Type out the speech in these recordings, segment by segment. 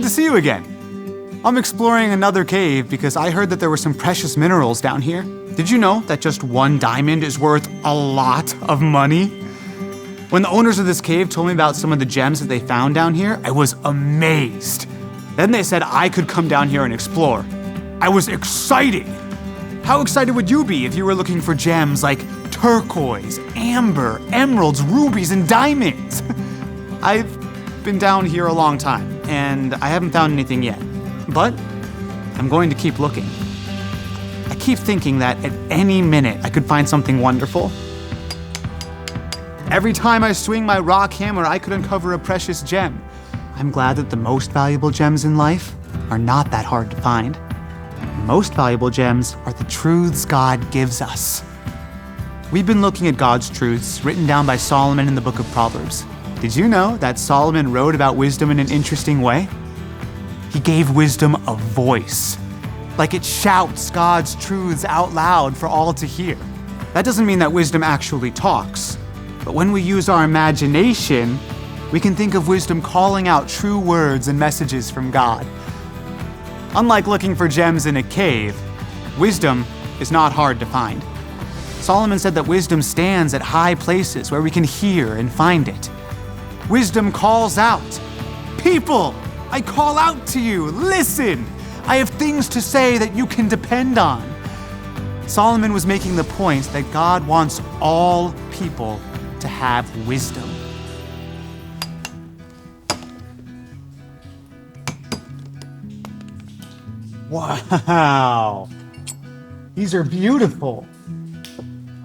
to see you again. I'm exploring another cave because I heard that there were some precious minerals down here. Did you know that just one diamond is worth a lot of money? When the owners of this cave told me about some of the gems that they found down here, I was amazed. Then they said I could come down here and explore. I was excited. How excited would you be if you were looking for gems like turquoise, amber, emeralds, rubies, and diamonds? I've been down here a long time, and I haven't found anything yet. But I'm going to keep looking. I keep thinking that at any minute I could find something wonderful. Every time I swing my rock hammer, I could uncover a precious gem. I'm glad that the most valuable gems in life are not that hard to find. The most valuable gems are the truths God gives us. We've been looking at God's truths written down by Solomon in the book of Proverbs. Did you know that Solomon wrote about wisdom in an interesting way? He gave wisdom a voice, like it shouts God's truths out loud for all to hear. That doesn't mean that wisdom actually talks, but when we use our imagination, we can think of wisdom calling out true words and messages from God. Unlike looking for gems in a cave, wisdom is not hard to find. Solomon said that wisdom stands at high places where we can hear and find it. Wisdom calls out, "People, I call out to you, listen! I have things to say that you can depend on." Solomon was making the point that God wants all people to have wisdom. Wow, these are beautiful.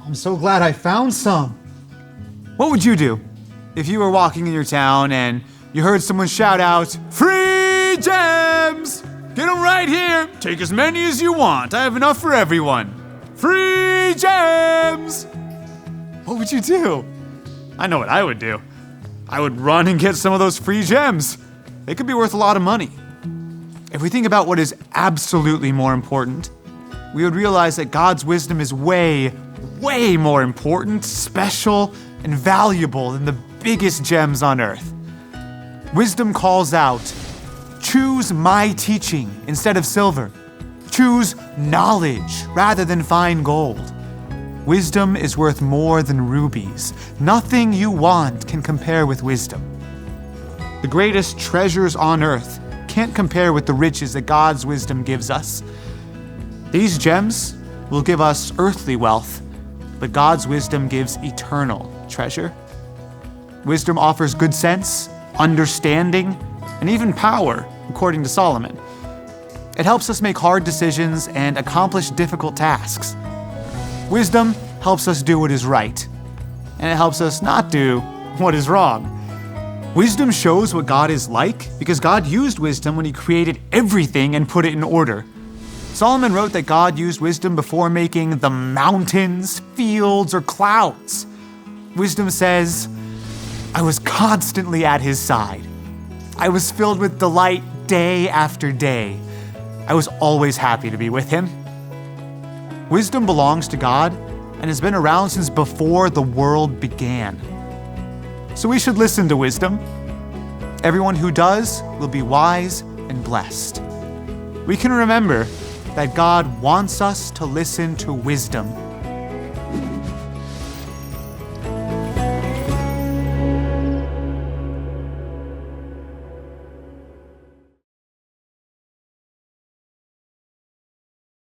I'm so glad I found some. What would you do if you were walking in your town and you heard someone shout out, "Free gems! Get them right here! Take as many as you want. I have enough for everyone. Free gems!" What would you do? I know what I would do. I would run and get some of those free gems. They could be worth a lot of money. If we think about what is absolutely more important, we would realize that God's wisdom is way, way more important, special, and valuable than the biggest gems on earth. Wisdom calls out, "Choose my teaching instead of silver. Choose knowledge rather than fine gold." Wisdom is worth more than rubies. Nothing you want can compare with wisdom. The greatest treasures on earth can't compare with the riches that God's wisdom gives us. These gems will give us earthly wealth, but God's wisdom gives eternal treasure. Wisdom offers good sense, understanding, and even power, according to Solomon. It helps us make hard decisions and accomplish difficult tasks. Wisdom helps us do what is right, and it helps us not do what is wrong. Wisdom shows what God is like because God used wisdom when he created everything and put it in order. Solomon wrote that God used wisdom before making the mountains, fields, or clouds. Wisdom says, "I was constantly at his side. I was filled with delight day after day. I was always happy to be with him." Wisdom belongs to God and has been around since before the world began. So we should listen to wisdom. Everyone who does will be wise and blessed. We can remember that God wants us to listen to wisdom